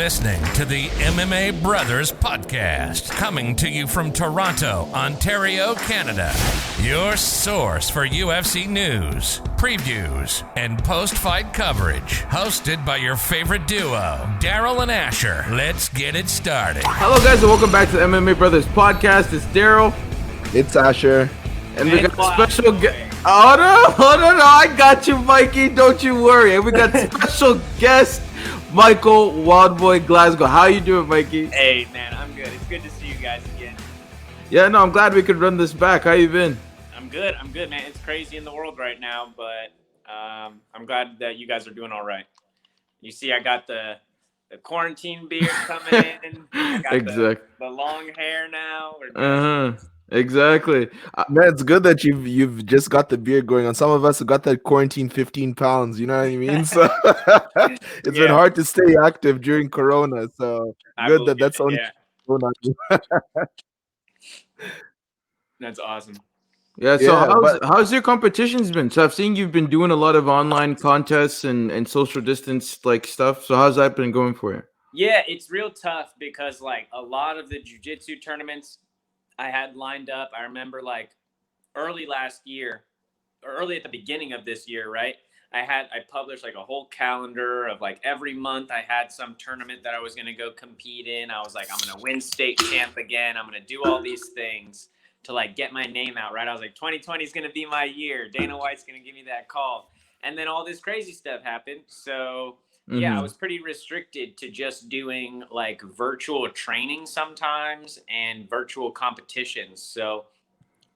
listening to the MMA Brothers Podcast, coming to you from Toronto, Ontario, Canada. Your source for UFC news, previews, and post-fight coverage. Hosted by your favorite duo, Daryl and Asher. Let's get it started. Hello, guys, and welcome back to the MMA Brothers Podcast. It's Daryl. It's Asher. And we got a special guest. Oh, no, I got you, Mikey. Don't you worry. And we got special guest, Michael Wildboy Glasgow. How you doing, Mikey? Hey, man, I'm good. It's good to see you guys again. Yeah, no, I'm glad we could run this back. How you been? I'm good, man. It's crazy in the world right now, but I'm glad that you guys are doing all right. You see, I got the quarantine beard coming in. I got exactly. the long hair now. Exactly. Man, it's good that you've just got the beard going on. Some of us have got that quarantine 15 pounds, you know what I mean? So it's been hard to stay active during Corona. So good that's only going on. That's awesome. Yeah, so how's your competitions been? So I've seen you've been doing a lot of online contests and social distance like stuff. So how's that been going for you? Yeah, it's real tough because like a lot of the jiu-jitsu tournaments I had lined up. I remember like early last year, or early at the beginning of this year, right? I published like a whole calendar of like every month I had some tournament that I was going to go compete in. I was like, I'm going to win state champ again. I'm going to do all these things to like get my name out, right? I was like, 2020 is going to be my year. Dana White's going to give me that call. And then all this crazy stuff happened. So yeah, I was pretty restricted to just doing like virtual training sometimes and virtual competitions. So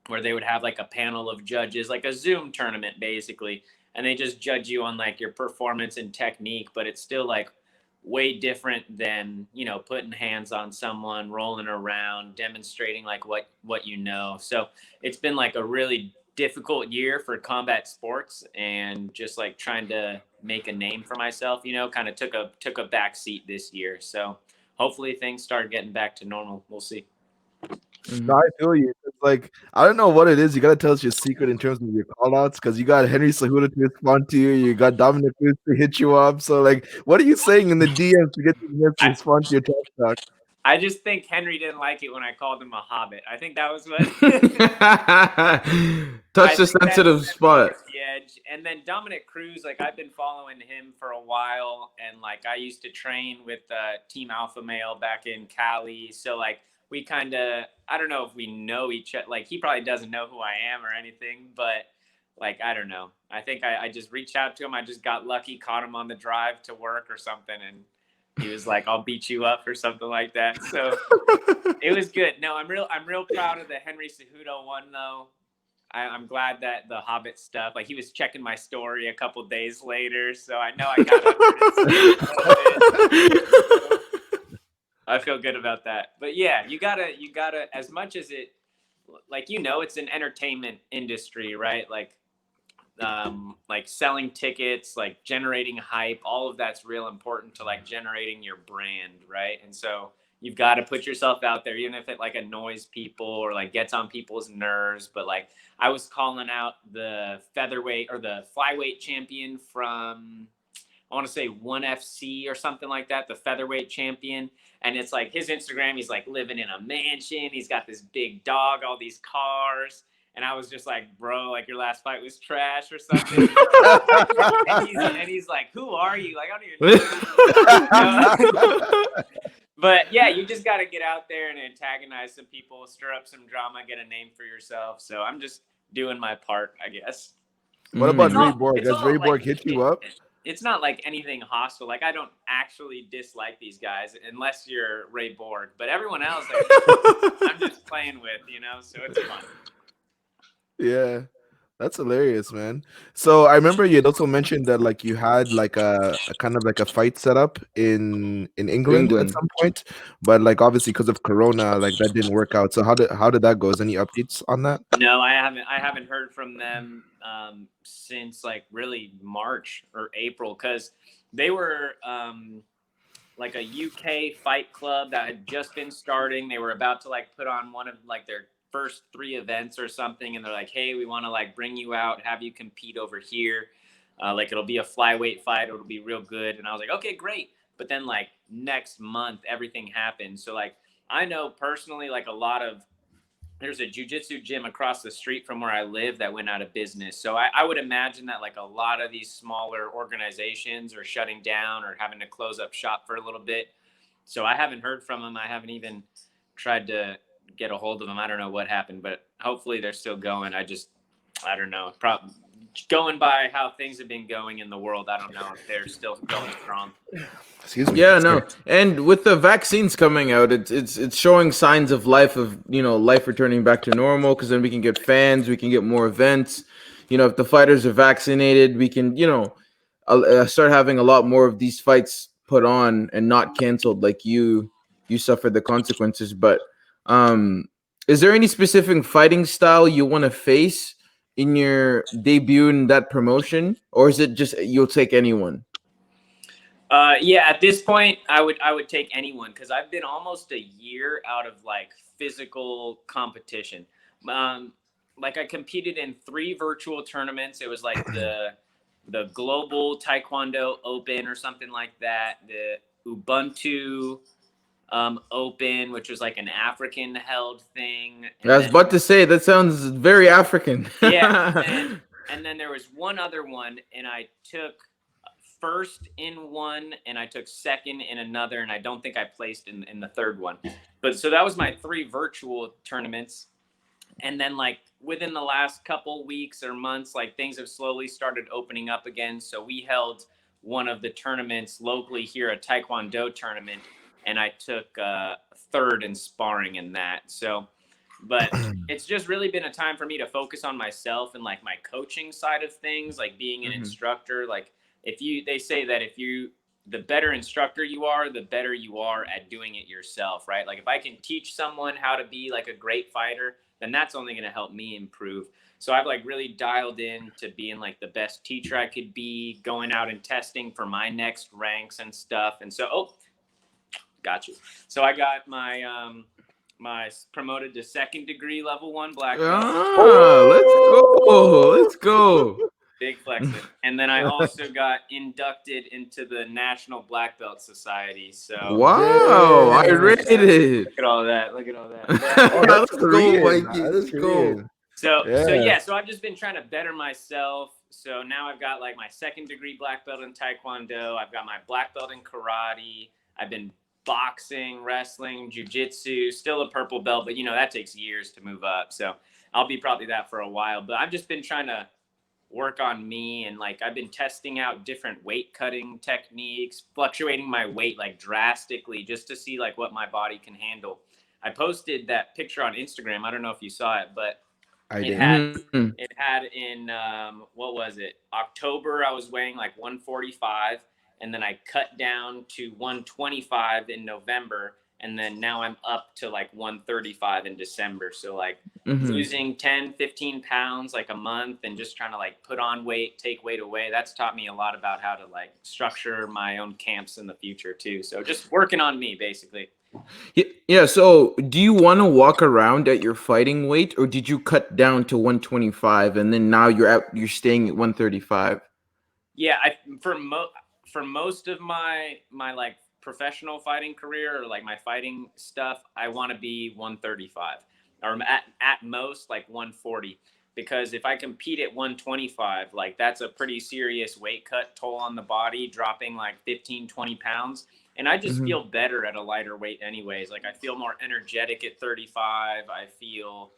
where they would have like a panel of judges, like a Zoom tournament basically, and they just judge you on like your performance and technique, but it's still like way different than, you know, putting hands on someone, rolling around, demonstrating like what you know. So it's been like a really difficult year for combat sports and just like trying to make a name for myself, you know, kind of took a back seat this year. So hopefully things start getting back to normal. We'll see. No, I feel you. It's like, I don't know what it is. You got to tell us your secret in terms of your callouts because you got Henry Cejudo to respond to you. You got Dominic Cruz to hit you up. So, like, what are you saying in the DMs to get these to respond to your talk? I just think Henry didn't like it when I called him a hobbit. I think that was what touch the sensitive spot. Edge. And then Dominic Cruz, like I've been following him for a while, and like I used to train with Team Alpha Male back in Cali. So like we kind of, I don't know if we know each other. Like he probably doesn't know who I am or anything, but like I don't know. I think I just reached out to him. I just got lucky, caught him on the drive to work or something, and he was like, "I'll beat you up" or something like that. So it was good. No, I'm real proud of the Henry Cejudo one though. I'm glad that the Hobbit stuff, like he was checking my story a couple days later, so I know I got I feel good about that. But yeah, you gotta as much as it, like, you know, it's an entertainment industry, right? Like selling tickets, like generating hype, all of that's real important to like generating your brand, right? And so you've got to put yourself out there, even if it like annoys people or like gets on people's nerves. But like I was calling out the featherweight or the flyweight champion from, I want to say 1FC or something like that, the featherweight champion. And it's like his Instagram, he's like living in a mansion. He's got this big dog, all these cars. And I was just like, bro, like your last fight was trash or something. and he's like, who are you? Like, I don't even know. But yeah, you just got to get out there and antagonize some people, stir up some drama, get a name for yourself. So I'm just doing my part, I guess. What about Ray Borg? Does Ray Borg hit you up? It's not like anything hostile. Like I don't actually dislike these guys unless you're Ray Borg. But everyone else, like, I'm just playing with, you know, so it's fun. Yeah, that's hilarious, man. So I remember you had also mentioned that like you had like a kind of like a fight set up in England at some point, but like obviously because of Corona, like that didn't work out. So how did that go? Is any updates on that? No, I haven't heard from them since like really March or April, because they were like a UK fight club that had just been starting. They were about to like put on one of like their first 3 events or something, and they're like, hey, we want to like bring you out, have you compete over here, like it'll be a flyweight fight, it'll be real good. And I was like, okay, great. But then like next month, everything happened. So like, I know personally, like there's a jiu-jitsu gym across the street from where I live that went out of business. So I would imagine that like a lot of these smaller organizations are shutting down or having to close up shop for a little bit. So I haven't heard from them. I haven't even tried to get a hold of them. I don't know what happened, but hopefully they're still going. I don't know. Going by how things have been going in the world, I don't know if they're still going strong. Excuse me. Yeah, no. And with the vaccines coming out, it's showing signs of life returning back to normal, because then we can get fans, we can get more events. If the fighters are vaccinated, we can, start having a lot more of these fights put on and not canceled like you suffered the consequences. But is there any specific fighting style you want to face in your debut in that promotion, or is it just you'll take anyone? Yeah, at this point, I would take anyone, because I've been almost a year out of like physical competition. Like I competed in 3 virtual tournaments. It was like the Global Taekwondo Open or something like that, the Ubuntu Open, which was like an African held thing. I was about to say, that sounds very African. Yeah, and then there was one other one, and I took first in one and I took second in another, and I don't think I placed in the third one. But so that was my 3 virtual tournaments. And then like within the last couple weeks or months, like things have slowly started opening up again. So we held one of the tournaments locally here, a Taekwondo tournament, and I took third in sparring in that. So, but it's just really been a time for me to focus on myself and like my coaching side of things, like being an instructor. Like they say that the better instructor you are, the better you are at doing it yourself, right? Like if I can teach someone how to be like a great fighter, then that's only going to help me improve. So I've like really dialed in to being like the best teacher I could be, going out and testing for my next ranks and stuff. And so, got you. So I got my my promoted to 2nd degree level 1 black belt. Let's go. Big flexing. And then I also got inducted into the National Black Belt Society. So wow, I rated it. Look at all that. Let's go, Mikey. Let's go. So I've just been trying to better myself. So now I've got like my 2nd degree black belt in Taekwondo. I've got my black belt in karate. I've been boxing, wrestling, jiu-jitsu, still a purple belt, but that takes years to move up. So I'll be probably that for a while, but I've just been trying to work on me, and like I've been testing out different weight cutting techniques, fluctuating my weight like drastically just to see like what my body can handle. I posted that picture on Instagram. I don't know if you saw it, but it had in what was it? October I was weighing like 145, and then I cut down to 125 in November, and then now I'm up to like 135 in December. So like losing 10, 15 pounds like a month, and just trying to like put on weight, take weight away. That's taught me a lot about how to like structure my own camps in the future too. So just working on me basically. Yeah. So do you want to walk around at your fighting weight, or did you cut down to 125 and then now you're staying at 135? Yeah. For most of my like professional fighting career or like my fighting stuff, I want to be 135 or at most like 140, because if I compete at 125, like that's a pretty serious weight cut toll on the body, dropping like 15, 20 pounds. And I just feel better at a lighter weight anyways. Like I feel more energetic at 35. I feel,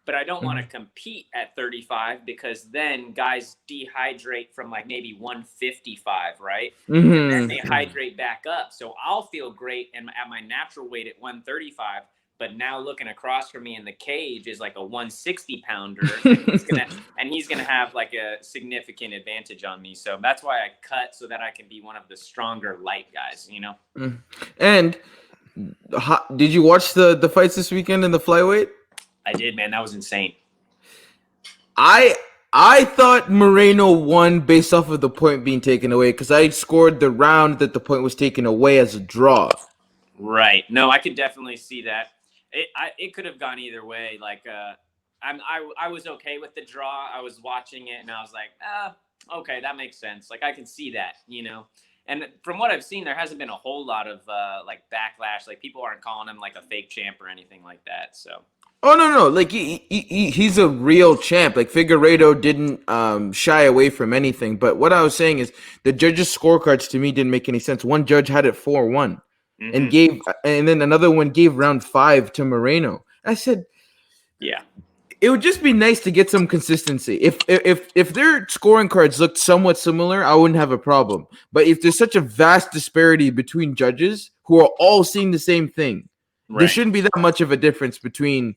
but I don't want to compete at 35, because then guys dehydrate from like maybe 155, right? And then they hydrate back up. So I'll feel great and at my natural weight at 135, but now looking across from me in the cage is like a 160 pounder, and he's gonna have like a significant advantage on me. So that's why I cut, so that I can be one of the stronger light guys, And did you watch the fights this weekend in the flyweight? I did, man. That was insane. I thought Moreno won based off of the point being taken away, because I scored the round that the point was taken away as a draw. Right. No, I could definitely see that. It could have gone either way. Like I was okay with the draw. I was watching it and I was like, okay, that makes sense. Like I can see that, And from what I've seen, there hasn't been a whole lot of like backlash. Like people aren't calling him like a fake champ or anything like that. So. Oh no, like he's a real champ. Like Figueiredo didn't shy away from anything. But what I was saying is the judges' scorecards to me didn't make any sense. One judge had it 4-1, and then another one gave round 5 to Moreno. I said, yeah, it would just be nice to get some consistency. If their scoring cards looked somewhat similar, I wouldn't have a problem. But if there's such a vast disparity between judges who are all seeing the same thing, there shouldn't be that much of a difference between.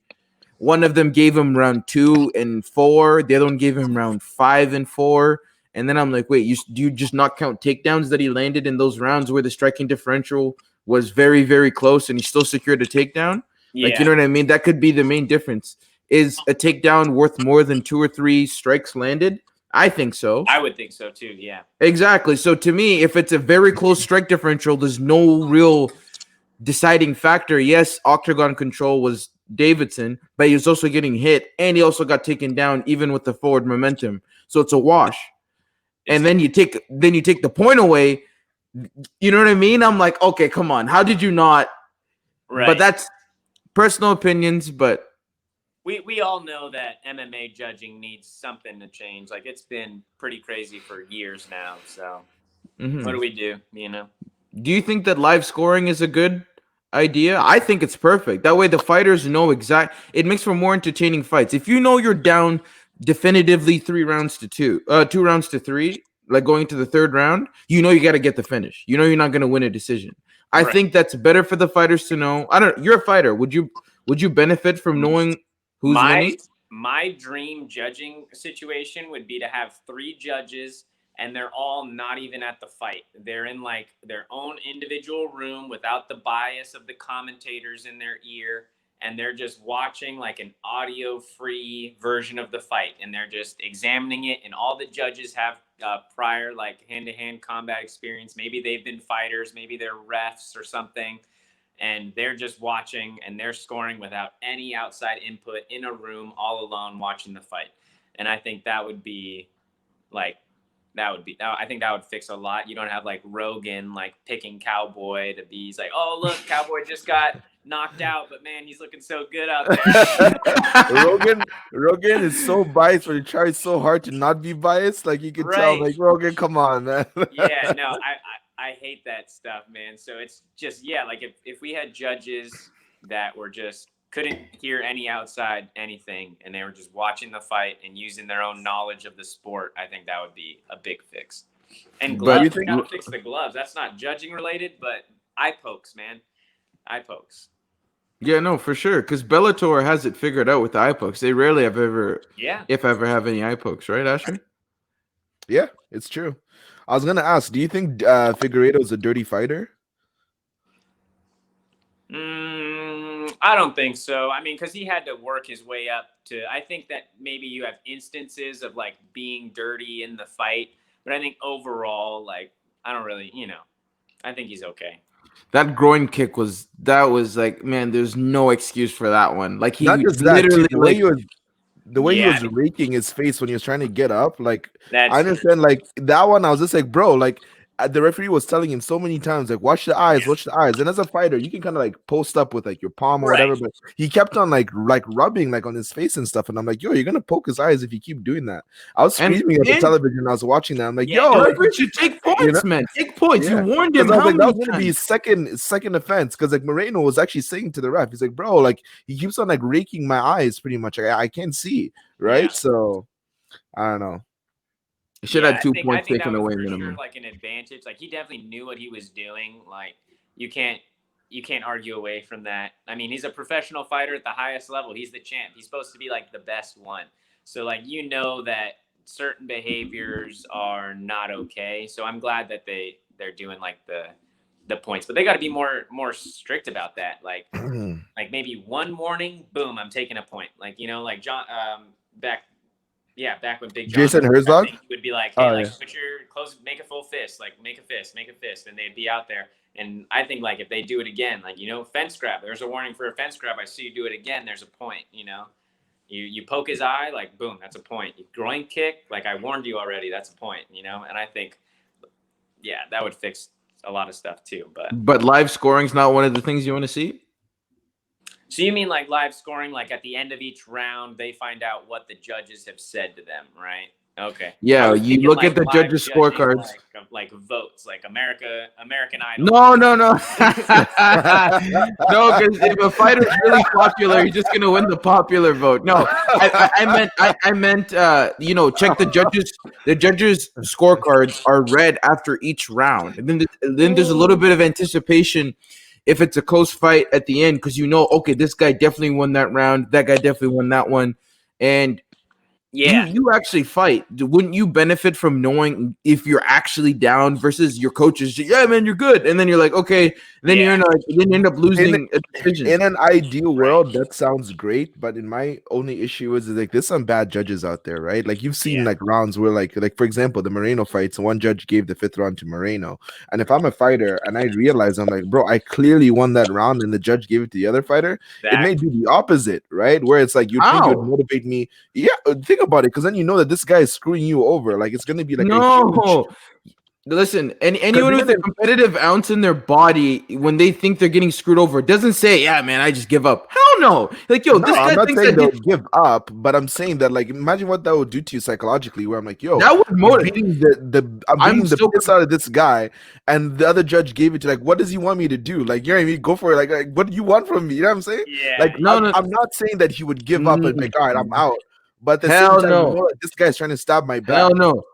One of them gave him round 2 and 4. The other one gave him round 5 and 4. And then I'm like, wait, do you just not count takedowns that he landed in those rounds where the striking differential was very, very close and he still secured a takedown? Yeah. Like, you know what I mean? That could be the main difference. Is a takedown worth more than 2 or 3 strikes landed? I think so. I would think so too, yeah. Exactly. So to me, if it's a very close strike differential, there's no real deciding factor. Yes, octagon control was Davidson, but he was also getting hit, and he also got taken down even with the forward momentum. So it's a wash. And then you take the point away. You know what I mean? I'm like, okay, come on. How did you not? Right. But that's personal opinions. But we all know that MMA judging needs something to change. Like it's been pretty crazy for years now. So what do we do? You know? Do you think that live scoring is a good idea? I think it's perfect. That way the fighters know it makes for more entertaining fights. If you know you're down definitively 2 rounds to 3, like going to the 3rd round, you know you got to get the finish. You know you're not going to win a decision. I think that's better for the fighters to know. You're a fighter. Would you benefit from knowing who's winning? My dream judging situation would be to have 3 judges and they're all not even at the fight. They're in like their own individual room without the bias of the commentators in their ear. And they're just watching like an audio-free version of the fight. And they're just examining it. And all the judges have prior like hand-to-hand combat experience. Maybe they've been fighters. Maybe they're refs or something. And they're just watching and they're scoring without any outside input in a room all alone watching the fight. And I think that would be like, I think that would fix a lot. You don't have like Rogan like picking Cowboy to be. He's like, oh look, Cowboy just got knocked out, but man, he's looking so good out there. Rogan is so biased, but he tries so hard to not be biased. Like you can tell, like Rogan, come on, man. Yeah, no, I hate that stuff, man. So it's just like if we had judges that were just couldn't hear any outside anything, and they were just watching the fight and using their own knowledge of the sport, I think that would be a big fix. And gloves, you gotta fix the gloves. That's not judging related, but eye pokes, man. Eye pokes. Yeah, no, for sure. Because Bellator has it figured out with the eye pokes. They rarely have if ever have any eye pokes, right, Asher? Yeah, it's true. I was gonna ask, do you think Figueiredo is a dirty fighter? I don't think so. I mean, because he had to work his way up to. I think that maybe you have instances of like being dirty in the fight, but I think overall, like, I don't really, I think he's okay. That groin kick was like, man, there's no excuse for that one. Like he literally the way he was raking his face when he was trying to get up, like I understand, like that one. I was just like, bro, like the referee was telling him so many times, like, watch the eyes. And as a fighter, you can kind of like post up with like your palm or whatever, but he kept on like rubbing like on his face and stuff. And I'm like, yo, you're gonna poke his eyes if you keep doing that. I was screaming at the television when I was watching that. I'm like, yo, like, you take points, man. Take points. You warned him. I was like, that was gonna be his second offense, because like Moreno was actually saying to the ref, he's like, bro, like he keeps on like raking my eyes pretty much. I can't see, right? So I don't know. He should have 2 points taken away minimum. Sure, like an advantage. Like he definitely knew what he was doing. Like you can't argue away from that. I mean, he's a professional fighter at the highest level. He's the champ. He's supposed to be like the best one. So like that certain behaviors are not okay. So I'm glad that they're doing like the points, but they got to be more strict about that. Like like maybe one morning, boom, I'm taking a point. Like like Jon back when Big Jon Jason Herzog would be like, hey, put your close, make a full fist, like make a fist, and they'd be out there. And I think like if they do it again, like fence grab, there's a warning for a fence grab. I see you do it again, there's a point. You poke his eye, like boom, that's a point. You groin kick, like I warned you already, that's a point. And I think yeah, that would fix a lot of stuff too. But live scoring's not one of the things you want to see? So you mean like live scoring, like at the end of each round, they find out what the judges have said to them, right? Okay. Yeah, you look at the judges' scorecards. Like votes, like American Idol. No. No, because if a fighter's really popular, you're just gonna win the popular vote. No, I meant check the judges. The judges' scorecards are read after each round, and then there's a little bit of anticipation if it's a close fight at the end, because okay, this guy definitely won that round, that guy definitely won that one, and you actually fight. Wouldn't you benefit from knowing if you're actually down versus your coaches? Yeah, man, you're good, and then you're like, okay, and then you end up losing a decision. In an ideal world, that sounds great, but in my only issue is like there's some bad judges out there, right? Like you've seen like rounds where like for example, the Moreno fights, one judge gave the 5th round to Moreno, and if I'm a fighter and I realize I'm like, bro, I clearly won that round, and the judge gave it to the other fighter, it may do the opposite, right? Where it's like you think it would motivate me. Yeah, think about it, because then you know that this guy is screwing you over. Like it's gonna be like Listen, anyone with a competitive ounce in their body, when they think they're getting screwed over, doesn't say, "Yeah, man, I just give up." Hell no! Like, yo, this guy I'm not thinks saying they'll give up, but I'm saying that, like, imagine what that would do to you psychologically. Where I'm like, yo, that would motivate. I'm beating the piss out of this guy, and the other judge gave it to, like, what does he want me to do? Like, you know what I mean? Go for it. Like what do you want from me? You know what I'm saying? Yeah. Like, I'm not saying that he would give up and like, all right, I'm out. But at the same time, you know, like, this guy's trying to stab my back.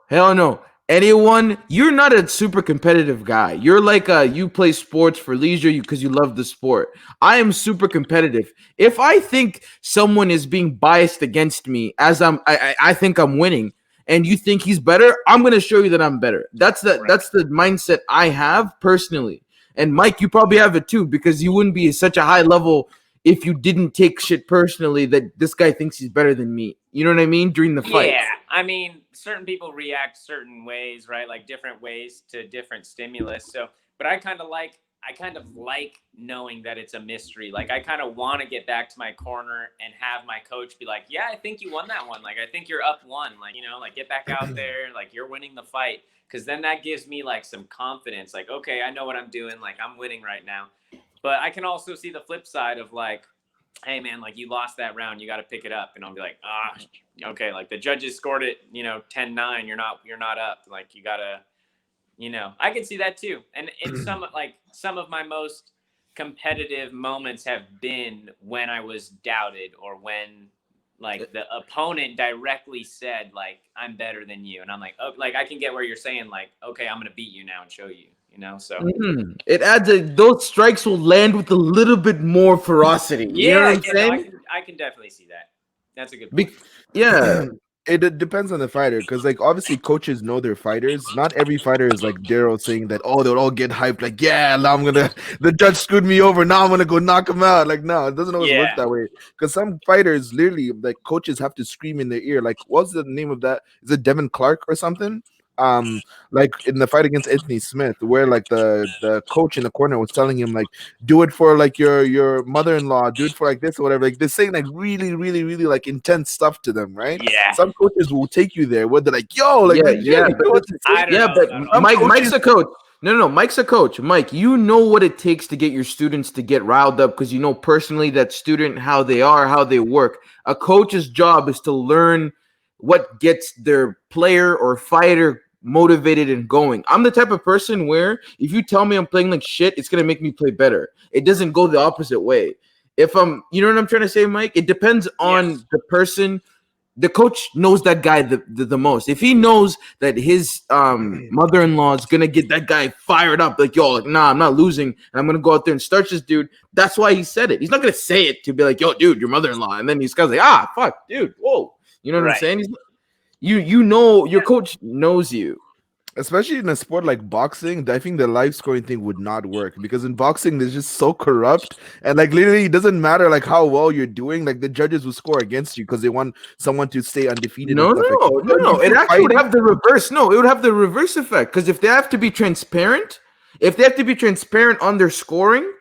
Hell no. Anyone, you're not a super competitive guy. You're like you play sports for leisure because you love the sport. I am super competitive. If I think someone is being biased against me as I think I'm winning, and you think he's better, I'm going to show you that I'm better. That's the mindset I have personally. And Mike, you probably have it too, because you wouldn't be at such a high level if you didn't take shit personally that this guy thinks he's better than me. You know what I mean? During the fight. Yeah, I mean, certain people react certain ways, right? Like different ways to different stimulus. So, but I kind of like knowing that it's a mystery. Like I kind of want to get back to my corner and have my coach be like, "Yeah, I think you won that one. Like I think you're up 1. Like, you know, like get back out there. Like you're winning the fight." Because then that gives me like some confidence. Like, okay, I know what I'm doing. Like I'm winning right now. But I can also see the flip side of like, hey man, like you lost that round, you got to pick it up. And I'll be like, okay, like the judges scored it, 10-9, you're not up. Like you gotta, I can see that too. And in some of my most competitive moments have been when I was doubted, or when like the opponent directly said like, I'm better than you. And I'm like, oh, like I can get where you're saying like, okay, I'm going to beat you now and show you. So it adds those strikes will land with a little bit more ferocity. You know what I'm saying? I can definitely see that. That's a good point. It depends on the fighter, because like obviously coaches know their fighters. Not every fighter is like Daryl saying that, oh, they'll all get hyped like, yeah, now the judge screwed me over, now I'm gonna go knock him out. Like, no, it doesn't always work that way, because some fighters literally, like, coaches have to scream in their ear. Like, what's the name of that? Is it Devin Clark or something? Like in the fight against Anthony Smith, where like the coach in the corner was telling him like, do it for like your mother-in-law, do it for like this or whatever. Like they're saying like really, really, really like intense stuff to them, right? Yeah. Some coaches will take you there where they're like, yo, like but Mike's a coach. No, Mike's a coach. Mike, you know what it takes to get your students to get riled up, because you know personally that student, how they are, how they work. A coach's job is to learn what gets their player or fighter motivated and going. I'm the type of person where if you tell me I'm playing like shit, it's going to make me play better. It doesn't go the opposite way. If you know what I'm trying to say, Mike? It depends on the person. The coach knows that guy the most. If he knows that his mother-in-law is going to get that guy fired up, like, yo, like, nah, I'm not losing, and I'm going to go out there and start this dude, that's why he said it. He's not going to say it to be like, yo, dude, your mother-in-law. And then these guys like, fuck, dude, whoa. You know what I'm saying? You know, your coach knows you. Especially in a sport like boxing, I think the live scoring thing would not work, because in boxing they're just so corrupt, and like literally it doesn't matter like how well you're doing, like the judges will score against you because they want someone to stay undefeated. No. It actually would have the reverse. No, it would have the reverse effect, because if they have to be transparent on their scoring,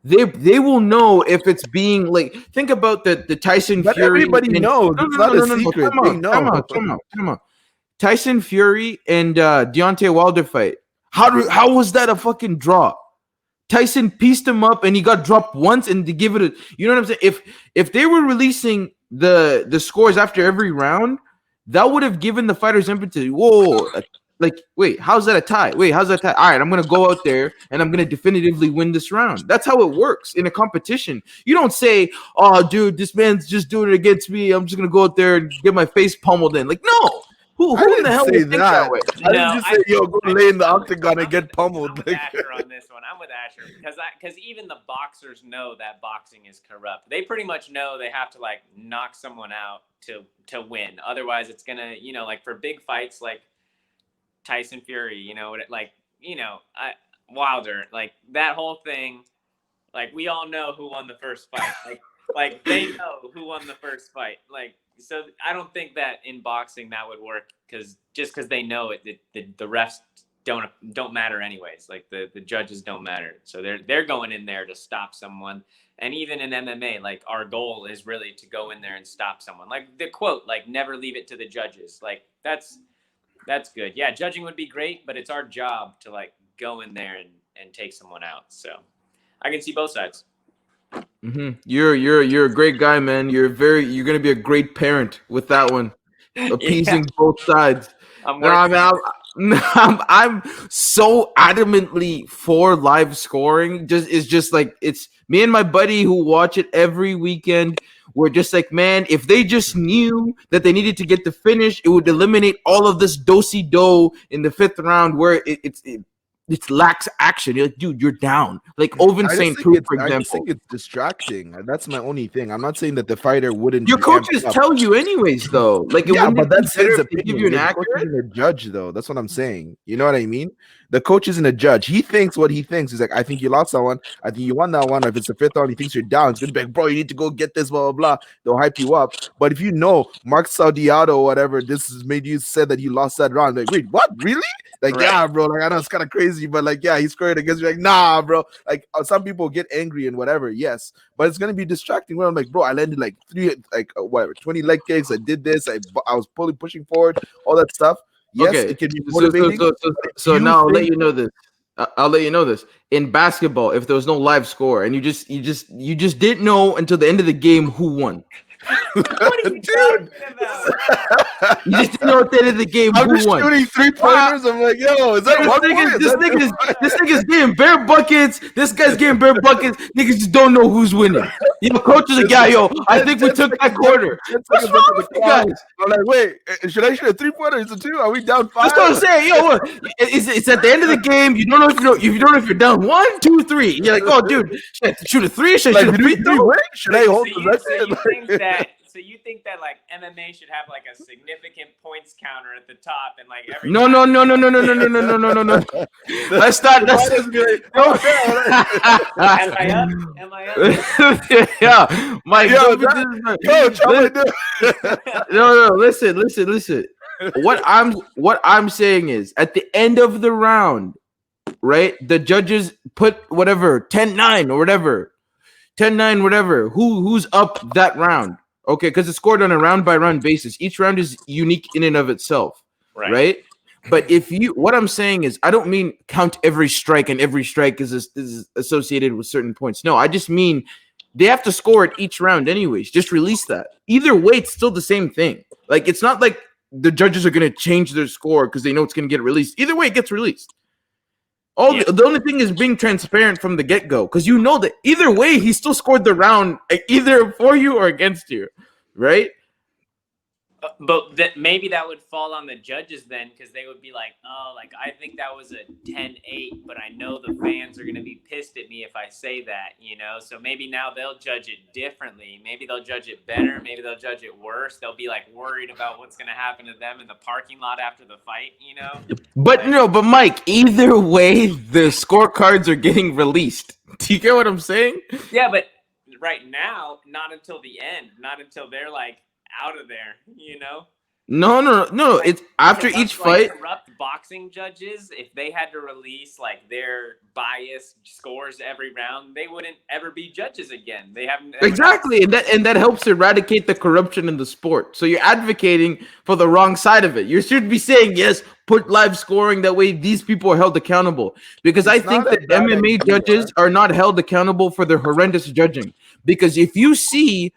they will know if it's being like, think about the Tyson but Fury. Everybody knows. It's not a secret. They know. Come on. Tyson Fury and Deontay Wilder fight. How was that a fucking draw? Tyson pieced him up and he got dropped once, and to give it a, you know what I'm saying? If they were releasing the scores after every round, that would have given the fighters impetus. Whoa, like, wait, how's that a tie? Wait, how's that tie? All right, I'm gonna go out there and I'm gonna definitively win this round. That's how it works in a competition. You don't say, "Oh, dude, this man's just doing it against me. I'm just gonna go out there and get my face pummeled in." Like, no. Who in the hell would think that way? I didn't just say, yo, go lay in the octagon and get pummeled. I'm with Asher on this one. I'm with Asher because even the boxers know that boxing is corrupt. They pretty much know they have to like knock someone out to win. Otherwise, it's gonna, like for big fights like Tyson Fury, Wilder, like that whole thing. Like we all know who won the first fight. Like they know who won the first fight. Like. So I don't think that in boxing that would work because they know it, the refs don't matter anyways. Like the judges don't matter. So they're going in there to stop someone. And even in MMA, like our goal is really to go in there and stop someone. Like the quote, like never leave it to the judges. Like that's good. Yeah, judging would be great, but it's our job to like go in there and take someone out. So I can see both sides. Mm-hmm. You're a great guy, man. You're gonna be a great parent with that one, appeasing both sides. I'm so adamantly for live scoring. It's just like it's me and my buddy who watch it every weekend. We're just like, man, if they just knew that they needed to get the finish, it would eliminate all of this do-si-do in the 5th round where it lacks action. You're like, dude, you're down. Like Ovin St. Preux, for example. I just think it's distracting. That's my only thing. I'm not saying that the fighter wouldn't. Your coaches tell you anyways, though. Like, yeah, but that's his opinion. Give you an accurate. The coach isn't a judge, though. That's what I'm saying. You know what I mean? The coach isn't a judge. He thinks what he thinks. He's like, I think you lost that one. I think you won that one. Or if it's the 5th round, he thinks you're down. It's gonna be like, bro, you need to go get this, blah blah blah. They'll hype you up. But if you know Mark Saudiato or whatever, this has made you said that he lost that round. Like, wait, what? Really? Like, right. Yeah, bro. Like, I know it's kind of crazy, but like, yeah, he scored against you. Like, nah, bro. Like, some people get angry and whatever. Yes, but it's gonna be distracting. Where I'm like, bro, I landed like 20 leg kicks. I did this. I was pushing forward, all that stuff. Yes, okay. It can be motivating. So now I'll let you know this. I'll let you know this. In basketball, if there was no live score and you just didn't know until the end of the game who won. What are you talking about? You just didn't know at the end of the game I'm who just won. shooting 3-pointers. I'm like, yo, is that this nigga's getting bare buckets. This guy's getting bare buckets. Niggas just don't know who's winning. Coach is like, yeah, yo, I think we took that quarter. What's wrong with you guys? I'm like, wait, should I shoot a 3-pointer? Is it 2? Are we down 5? That's what I'm saying. Yo, it's at the end of the game. You don't know if you're down 1, 2, 3. You're like, oh, dude, should I shoot a 3? Should I shoot a free throw? Should I hold the rest? So you think that like MMA should have like a significant points counter at the top and like every No. Let's start. Am I up? Yeah, Mike. Coach, no. Listen. What I'm saying is, at the end of the round, right? The judges put whatever 10-9 or whatever, 10-9, whatever. Who's up that round? Okay, because it's scored on a round-by-round basis. Each round is unique in and of itself, right? But what I'm saying is, I don't mean count every strike and every strike is associated with certain points. No, I just mean they have to score at each round anyways. Just release that. Either way, it's still the same thing. Like, it's not like the judges are going to change their score because they know it's going to get released. Either way, it gets released. The only thing is being transparent from the get-go, because you know that either way he still scored the round, either for you or against you, right? But maybe that would fall on the judges then, because they would be like, oh, like I think that was a 10-8, but I know the fans are going to be pissed at me if I say that, So maybe now they'll judge it differently. Maybe they'll judge it better. Maybe they'll judge it worse. They'll be like worried about what's going to happen to them in the parking lot after the fight, But Mike, either way, the scorecards are getting released. Do you get what I'm saying? Yeah, but right now, not until the end, not until they're like, out of there, No. It's after each fight. Corrupt boxing judges, if they had to release like their biased scores every round, they wouldn't ever be judges again. They haven't exactly, and that helps eradicate the corruption in the sport. So you're advocating for the wrong side of it. You should be saying, yes, put live scoring. That way, these people are held accountable. Because I think that MMA judges are not held accountable for their horrendous judging. Because if you see,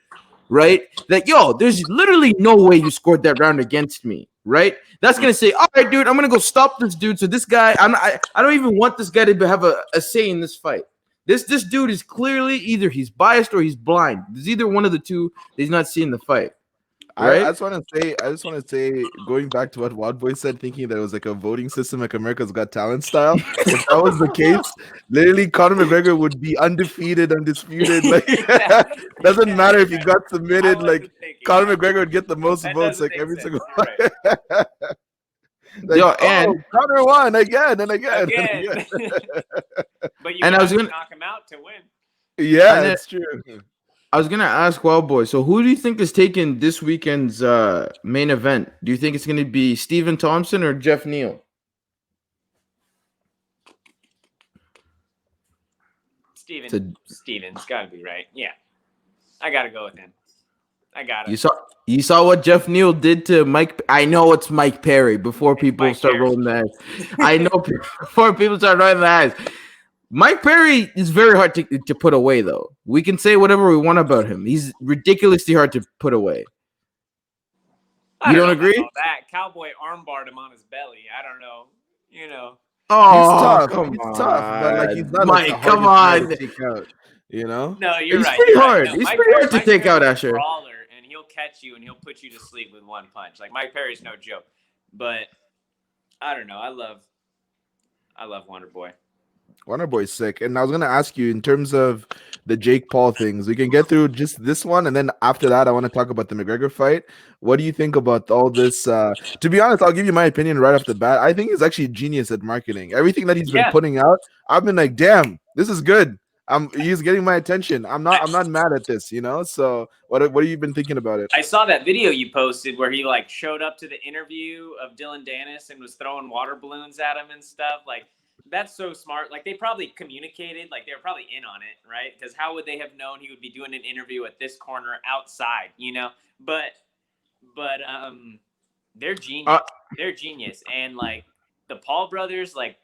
right, that there's literally no way you scored that round against me, right? That's gonna say, all right, dude, I'm gonna go stop this dude. So this guy, I don't even want this guy to have a say in this fight. This dude is clearly either he's biased or he's blind. There's either one of the two that he's not seeing the fight. Right? I just want to say, going back to what Wildboy said, thinking that it was like a voting system like America's Got Talent style. If that was the case, literally Conor McGregor would be undefeated, undisputed. Like doesn't matter if he got submitted. Like Conor McGregor would get the most votes like every single fight. Like, and Conor won again and again. But you have to knock him out to win. Yeah, that's true. I was gonna ask Wildboy. So, who do you think is taking this weekend's main event? Do you think it's gonna be Stephen Thompson or Jeff Neal? Steven's gotta be right. Yeah, I gotta go with him. I got it. You saw what Jeff Neal did to Mike. I know it's Mike Perry. Before people start rolling their eyes, I know before people start rolling their eyes. Mike Perry is very hard to put away, though. We can say whatever we want about him. He's ridiculously hard to put away. You don't agree? That cowboy armbarred him on his belly. I don't know. Oh, he's tough, but like he's not Mike. Like come on. to take out, No, you're right. He's pretty hard. No, he's pretty hard to take out, Asher. Brawler, and he'll catch you and he'll put you to sleep with one punch. Like Mike Perry's no joke. But I don't know. I love Wonder Boy. Wonder Boy's sick. And I was gonna ask you in terms of the Jake Paul things. We can get through just this one, and then after that, I want to talk about the McGregor fight. What do you think about all this? To be honest, I'll give you my opinion right off the bat. I think he's actually a genius at marketing. Everything that he's been putting out, I've been like, damn, this is good. He's getting my attention. I'm not mad at this, So what have you been thinking about it? I saw that video you posted where he like showed up to the interview of Dylan Dennis and was throwing water balloons at him and stuff. Like, that's so smart. Like, they probably communicated, like they were probably in on it, right? Because how would they have known he would be doing an interview at this corner outside, But they're genius. They're genius. And like the Paul brothers, like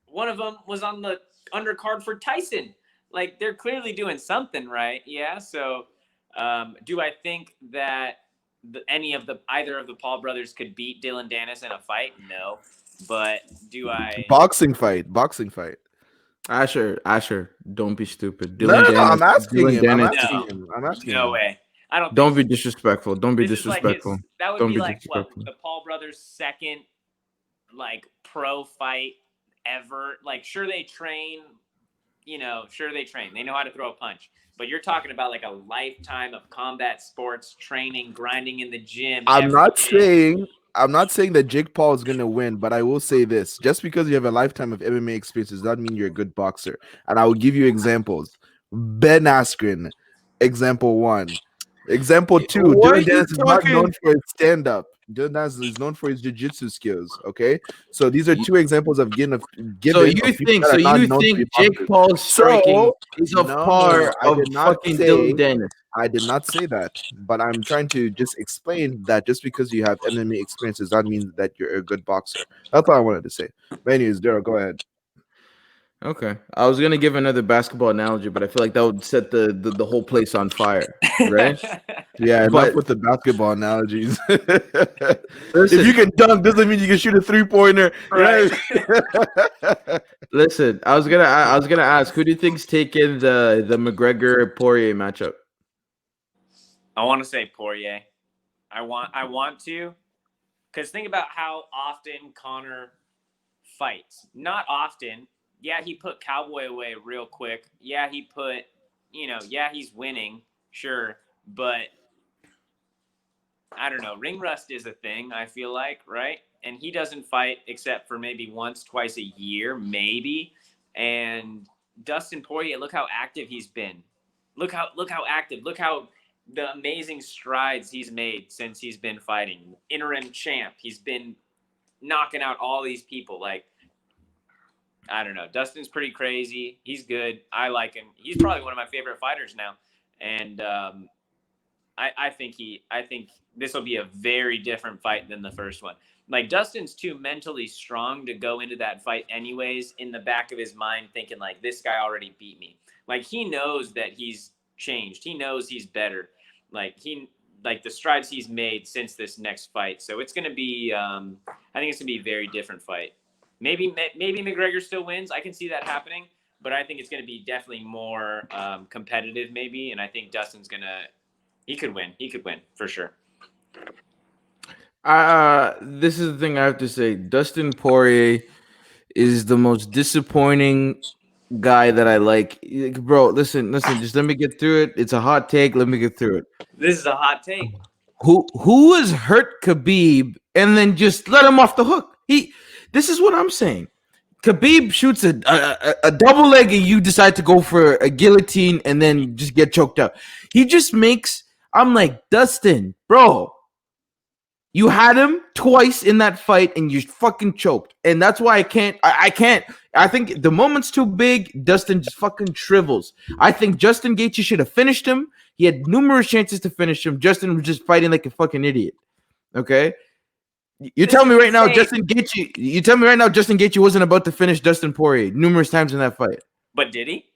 one of them was on the undercard for Tyson. Like, they're clearly doing something right. Yeah. So do I think that either of the Paul brothers could beat Dylan Dennis in a fight? No. But do I boxing fight? Asher, don't be stupid. No, I'm asking him. No way. I don't. Don't be disrespectful. Don't be disrespectful. That would be like what the Paul brothers' second pro fight ever. Like, sure they train. They know how to throw a punch. But you're talking about like a lifetime of combat sports training, grinding in the gym. I'm not saying that Jake Paul is going to win, but I will say this. Just because you have a lifetime of MMA experience does not mean you're a good boxer. And I will give you examples. Ben Askren, example 1. Example 2, Dylan Dennis is not known for his stand-up. Dylan Dennis is known for his jiu-jitsu skills, okay? So these are 2 examples of giving. So you think Jake Paul's striking is of par of fucking Dylan Dennis? I did not say that, but I'm trying to just explain that just because you have MMA experience does not mean that you're a good boxer. That's all I wanted to say. But anyways, Daryl, go ahead. Okay. I was gonna give another basketball analogy, but I feel like that would set the whole place on fire, right? Yeah, enough with the basketball analogies. Listen, if you can dunk, doesn't mean you can shoot a 3-pointer. Right? Listen, I was gonna ask, who do you think's taking the McGregor Poirier matchup? I want to say Poirier. I want to, because think about how often Conor fights. Not often. Yeah, he put Cowboy away real quick. Yeah, he put, he's winning, sure. But I don't know. Ring rust is a thing, I feel like, right? And he doesn't fight except for maybe once, twice a year, maybe. And Dustin Poirier, look how active he's been. Look how active. Look how the amazing strides he's made since he's been fighting. Interim champ. He's been knocking out all these people. Like, I don't know. Dustin's pretty crazy. He's good. I like him. He's probably one of my favorite fighters now. And I think this will be a very different fight than the first one. Like Dustin's too mentally strong to go into that fight anyways, in the back of his mind thinking like, this guy already beat me. Like he knows that he's changed. He knows he's better. Like the strides he's made since this next fight. So it's going to be, I think it's going to be a very different fight. Maybe McGregor still wins. I can see that happening, but I think it's going to be definitely more competitive maybe. And I think Dustin's he could win. He could win for sure. This is the thing I have to say. Dustin Poirier is the most disappointing guy that I like. Bro, listen, just let me get through it. It's a hot take. Let me get through it. This is a hot take. Who has hurt Khabib and then just let him off the hook? This is what I'm saying. Khabib shoots a double leg and you decide to go for a guillotine and then just get choked up. He just makes, I'm like, Dustin, bro, you had him twice in that fight and you fucking choked. And that's why I can't. I think the moment's too big. Dustin just fucking shrivels. I think Justin Gaethje should have finished him. He had numerous chances to finish him. Justin was just fighting like a fucking idiot. Okay? You tell me right now Justin Gaethje wasn't about to finish Dustin Poirier numerous times in that fight. But did he?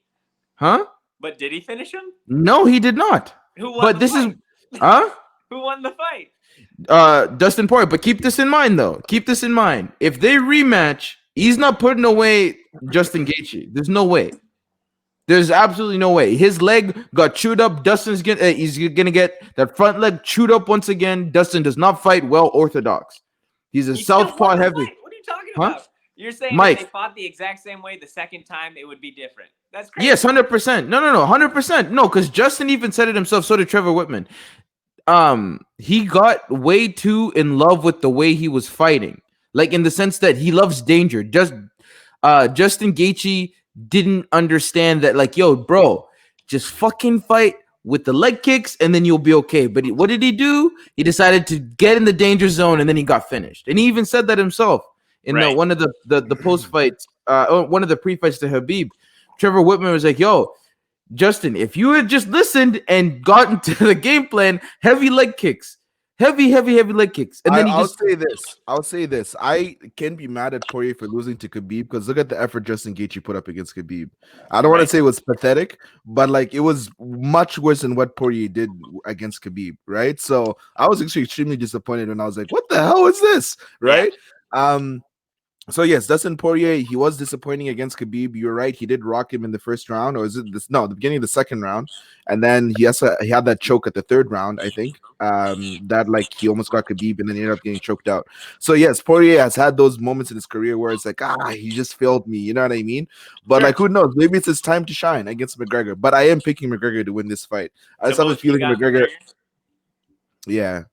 Huh? But did he finish him? No, he did not. Who won the fight? Huh? Who won the fight? Dustin Poirier. But keep this in mind, though. Keep this in mind. If they rematch, he's not putting away Justin Gaethje. There's no way. There's absolutely no way. His leg got chewed up. Dustin's he's gonna get that front leg chewed up once again. Dustin does not fight well orthodox. He's a southpaw heavy. What are you talking about? You're saying Mike, if they fought the exact same way the second time, it would be different. That's crazy. Yes, 100%. No, 100%. No, because Justin even said it himself. So did Trevor Whitman. He got way too in love with the way he was fighting, like in the sense that he loves danger. Justin Gaethje didn't understand that, like, yo, bro, just fucking fight with the leg kicks and then you'll be okay. But what did he do? He decided to get in the danger zone and then he got finished. And he even said that himself in one of the post fights, one of the pre-fights to Khabib. Trevor Whitman was like, yo, Justin, if you had just listened and gotten to the game plan, heavy leg kicks. Heavy leg kicks. And then I'll say this. I can be mad at Poirier for losing to Khabib because look at the effort Justin Gaethje put up against Khabib. I don't want to say it was pathetic, but like it was much worse than what Poirier did against Khabib, right? So I was actually extremely disappointed when I was like, what the hell is this? Right? Yeah. So yes, Dustin Poirier, he was disappointing against Khabib. You're right, he did rock him in the first round, or is it this? No, the beginning of the second round, and then he had that choke at the third round, I think. That like he almost got Khabib and then ended up getting choked out. So yes, Poirier has had those moments in his career where it's like, he just failed me. You know what I mean? But like, who knows? Maybe it's his time to shine against McGregor. But I am picking McGregor to win this fight. I just have a feeling McGregor. Yeah.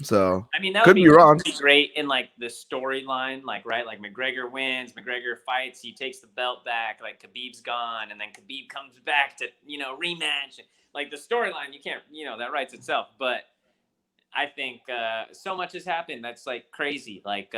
So I mean, that could would be wrong. Be great in like the storyline, like right, like McGregor wins, McGregor fights, he takes the belt back, like Khabib's gone, and then Khabib comes back to rematch. Like the storyline, you can't, that writes itself. But I think so much has happened that's like crazy, like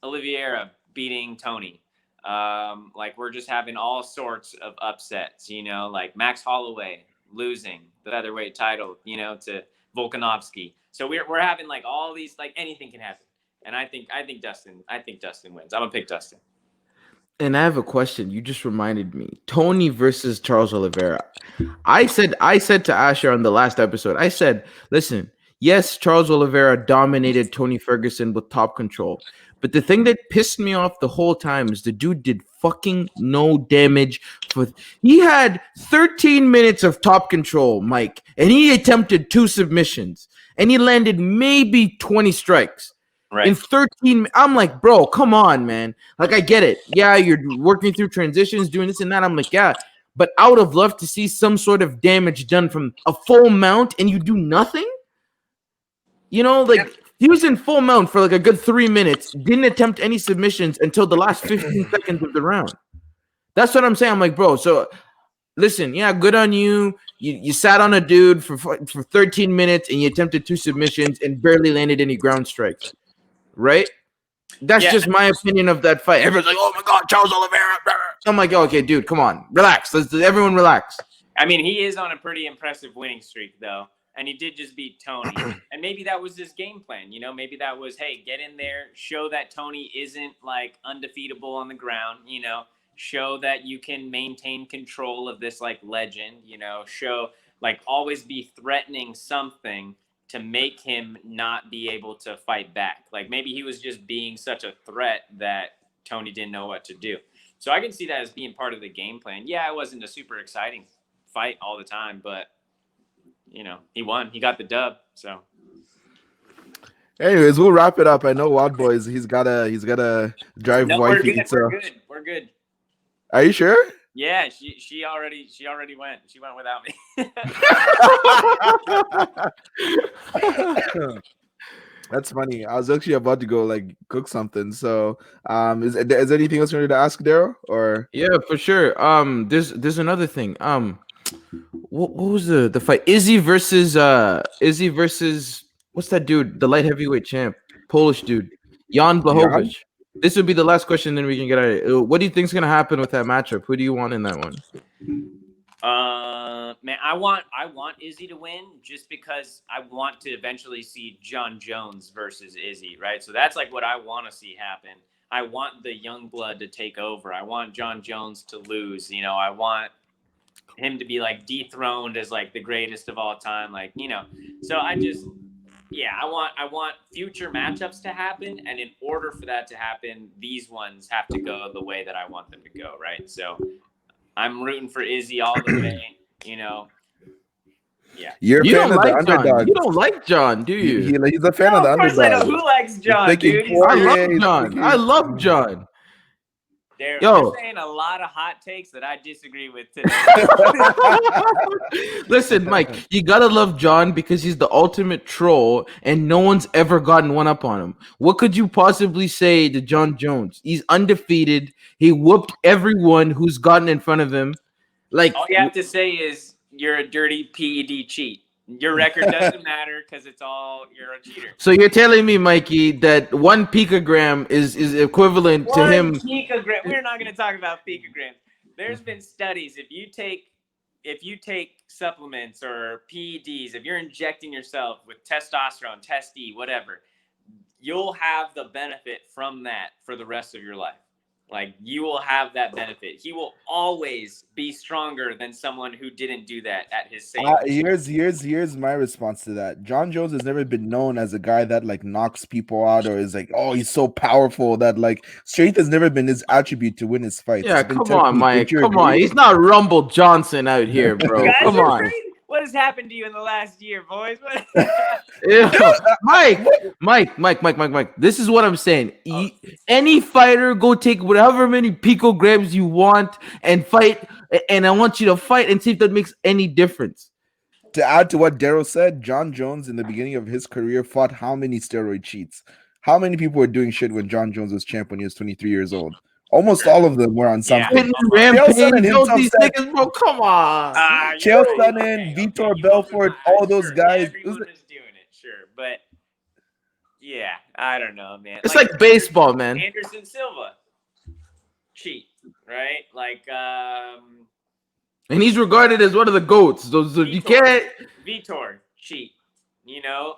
Oliveira beating Tony. Like we're just having all sorts of upsets, like Max Holloway losing the featherweight title, to Volkanovski. So we're having like all these, like anything can happen. And I think Dustin wins. I'm gonna pick Dustin. And I have a question. You just reminded me. Tony versus Charles Oliveira. I said to Asher on the last episode, I said, listen, yes, Charles Oliveira dominated Tony Ferguson with top control. But the thing that pissed me off the whole time is the dude did fucking no damage. He had 13 minutes of top control, Mike, and he attempted 2 submissions, and he landed maybe 20 strikes. Right. In 13, I'm like, bro, come on, man. Like, I get it. Yeah, you're working through transitions, doing this and that. I'm like, yeah, but I would have loved to see some sort of damage done from a full mount, and you do nothing? He was in full mount for like a good 3 minutes, didn't attempt any submissions until the last 15 seconds of the round. That's what I'm saying. I'm like, bro, so listen, yeah, good on you. You sat on a dude for 13 minutes and you attempted 2 submissions and barely landed any ground strikes, right? That's just my opinion of that fight. Everyone's like, oh my God, Charles Oliveira. I'm like, okay, dude, come on. Relax. Everyone relax. I mean, he is on a pretty impressive winning streak, though. and he did just beat Tony. And maybe that was his game plan. You know, maybe that was, hey, get in there, show that Tony isn't like undefeatable on the ground, you know, show that you can maintain control of this like legend, you know, show like always be threatening something to make him not be able to fight back. Like maybe he was just being such a threat that Tony didn't know what to do. So I can see that as being part of the game plan. Yeah, it wasn't a super exciting fight all the time, but you know, he won. He got the dub. So anyways, we'll wrap it up. I know Wild Boys, he's gotta drive wifey. We're good. Are you sure? Yeah, she already went. She went without me. That's funny. I was actually about to go like cook something. So, is there anything else you wanted to ask, Daryl? Or yeah, for sure. There's another thing. What was the fight? Izzy versus what's that dude? The light heavyweight champ, Polish dude, Jan Blachowicz. This would be the last question, then we can get out of it. What do you think's gonna happen with that matchup? Who do you want in that one? Man, I want Izzy to win just because I want to eventually see Jon Jones versus Izzy, right? So that's like what I want to see happen. I want the young blood to take over. I want Jon Jones to lose. You know, I want him to be like dethroned as like the greatest of all time. Like, you know, so I want future matchups to happen. And in order for that to happen, these ones have to go the way that I want them to go. Right. So I'm rooting for Izzy all the way, you know. Yeah. You're a fan of the underdog. You don't like Jon, do you? He's a fan of the underdog. Of course I know who likes Jon, dude. I love Jon. You're saying a lot of hot takes that I disagree with today. Listen, Mike, you gotta love Jon because he's the ultimate troll and no one's ever gotten one up on him. What could you possibly say to Jon Jones? He's undefeated. He whooped everyone who's gotten in front of him. Like, all you have to say is you're a dirty PED cheat. Your record doesn't matter because you're a cheater. So you're telling me, Mikey, that 1 picogram is equivalent to him. 1 picogram. We're not going to talk about picograms. There's been studies. If you take supplements or PEDs, if you're injecting yourself with testosterone, Test-E, whatever, you'll have the benefit from that for the rest of your life. Like, you will have that benefit. He will always be stronger than someone who didn't do that at his same Here's my response to that. Jon Jones has never been known as a guy that like knocks people out or is like, oh, he's so powerful that like strength has never been his attribute to win his fights. Yeah, come on, Mike. Come on. He's not Rumble Johnson out here, bro. Come on. Crazy. What has happened to you in the last year, boys? Mike. This is what I'm saying. Any fighter, go take whatever many picograms you want and fight. And I want you to fight and see if that makes any difference. To add to what Daryl said, Jon Jones in the beginning of his career fought how many steroid cheats? How many people were doing shit when Jon Jones was champ when he was 23 years old? Almost all of them were on something. Rampage, these niggas, bro. Come on. Chael Sonnen, Vitor Belfort, all those guys. Everyone is doing it, sure. But, yeah, I don't know, man. It's like baseball, man. Anderson Silva. Cheat, right? Like, and he's regarded as one of the GOATs. So you can't. Vitor, cheat. You know,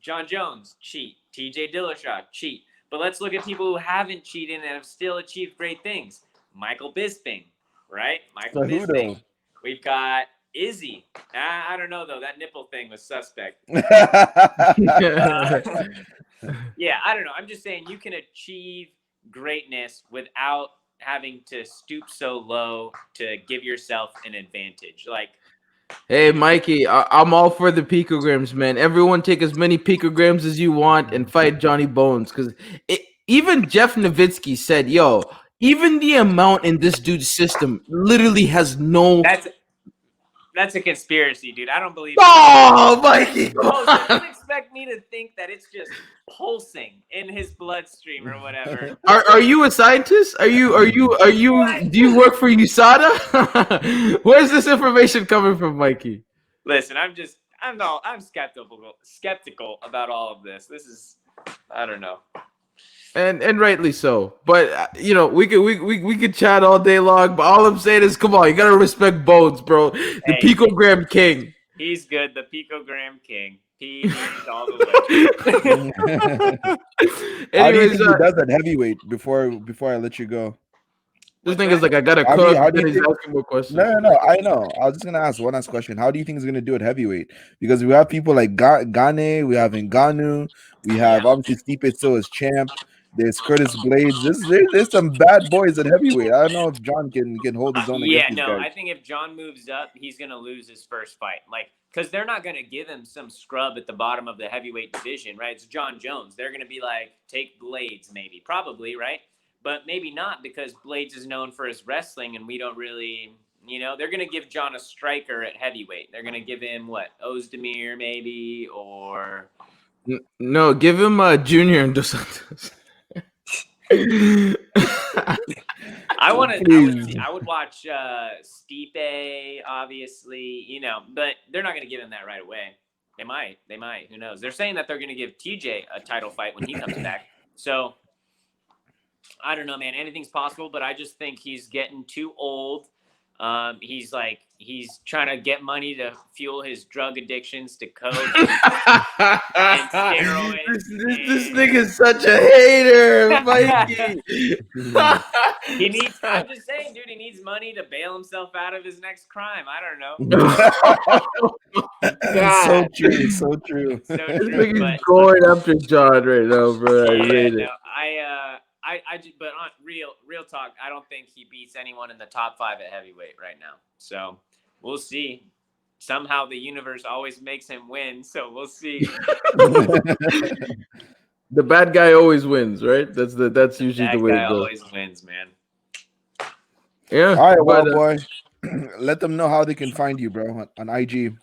Jon Jones, cheat. TJ Dillashaw, cheat. But let's look at people who haven't cheated and have still achieved great things. Michael Bisping, right? Michael Bisping. We've got Izzy. I don't know, though. That nipple thing was suspect. Yeah, I don't know. I'm just saying you can achieve greatness without having to stoop so low to give yourself an advantage. Like, hey, Mikey, I'm all for the picograms, man. Everyone take as many picograms as you want and fight Johnny Bones. Because even Jeff Nowitzki said, yo, even the amount in this dude's system literally has no... That's a conspiracy, dude. I don't believe it. Mikey! Don't expect me to think that it's just pulsing in his bloodstream or whatever. Are you a scientist? Do you work for USADA? Where's this information coming from, Mikey? Listen, I'm skeptical about all of this. This is, I don't know. And rightly so. But you know, we could chat all day long, but all I'm saying is, come on, you gotta respect Bones, bro. The picogram king. He's good. The picogram king. He needs all the way. How do you Anyways, think he does at heavyweight? Before I let you go, this thing is like I gotta How cook. do you Then he's think? asking more questions. No. I know. I was just gonna ask one last question. How do you think he's gonna do at heavyweight? Because we have people like Gane, we have Ngannou, we have obviously Stipe still as champ. There's Curtis Blades. There's some bad boys at heavyweight. I don't know if John can hold his own against these guys. I think if John moves up, he's gonna lose his first fight. Because they're not gonna give him some scrub at the bottom of the heavyweight division, right? It's Jon Jones. They're gonna be like, take Blades, maybe, probably, right? But maybe not, because Blades is known for his wrestling, and we don't really, they're going to give John a striker at heavyweight. They're going to give him, Ozdemir maybe, or... No, give him Junior and Dos Santos. I would watch Stipe, obviously, but they're not going to give him that right away. They might, who knows? They're saying that they're going to give TJ a title fight when he comes back. So... I don't know, man. Anything's possible, but I just think he's getting too old. He's trying to get money to fuel his drug addictions to coke and steroids. This nigga's such a hater, Mikey. I'm just saying, dude, he needs money to bail himself out of his next crime. I don't know. So true. So true. This nigga's going after John right now, bro. But on real talk, I don't think he beats anyone in the top 5 at heavyweight right now. So we'll see. Somehow the universe always makes him win. So we'll see. The bad guy always wins, right? That's usually the way it goes. Always wins, man. Yeah. All right, well, boy. Let them know how they can find you, bro, on IG.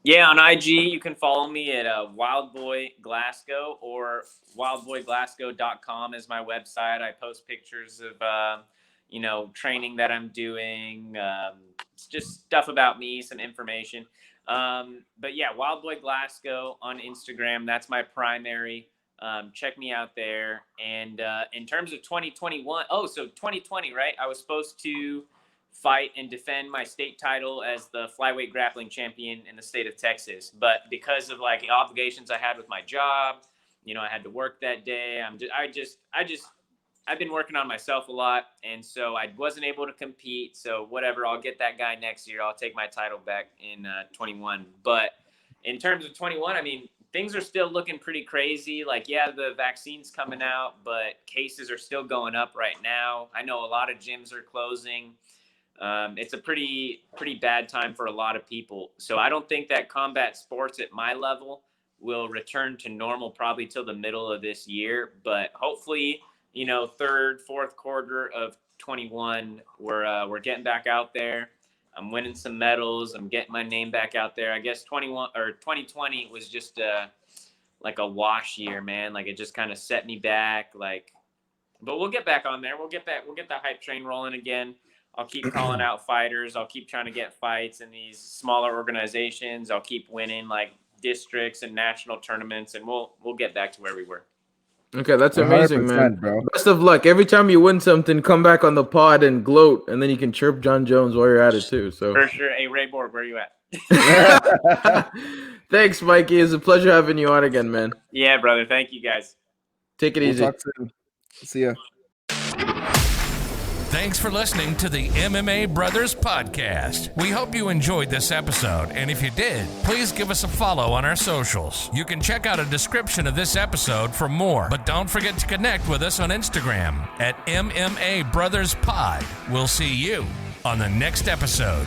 Yeah, on IG, you can follow me at Wildboy Glasgow, or wildboyglasgow.com is my website. I post pictures of, training that I'm doing. It's just stuff about me, some information. But yeah, Wildboy Glasgow on Instagram. That's my primary. Check me out there. And in terms of 2021, so 2020, right? I was supposed to fight and defend my state title as the flyweight grappling champion in the state of Texas. But because of the obligations I had with my job, I had to work that day. I've been working on myself a lot. And so I wasn't able to compete. So whatever, I'll get that guy next year. I'll take my title back in 21. But in terms of 21, I mean, things are still looking pretty crazy. The vaccine's coming out, but cases are still going up right now. I know a lot of gyms are closing. It's a pretty bad time for a lot of people. So I don't think that combat sports at my level will return to normal probably till the middle of this year. But hopefully, third, fourth quarter of 21, we're getting back out there. I'm winning some medals. I'm getting my name back out there. I guess 2020 was just a wash year, man. It just kind of set me back. But we'll get back on there. We'll get the hype train rolling again. I'll keep calling out fighters. I'll keep trying to get fights in these smaller organizations. I'll keep winning districts and national tournaments, and we'll get back to where we were. Okay, that's amazing, man. Bro. Best of luck. Every time you win something, come back on the pod and gloat, and then you can chirp Jon Jones while you're at it too. So for sure. Hey, Ray Borg, where are you at? Thanks, Mikey. It's a pleasure having you on again, man. Yeah, brother. Thank you, guys. Take it easy. Talk soon. See ya. Thanks for listening to the MMA Brothers Podcast. We hope you enjoyed this episode, and if you did, please give us a follow on our socials. You can check out a description of this episode for more, but don't forget to connect with us on Instagram at MMA Brothers Pod. We'll see you on the next episode.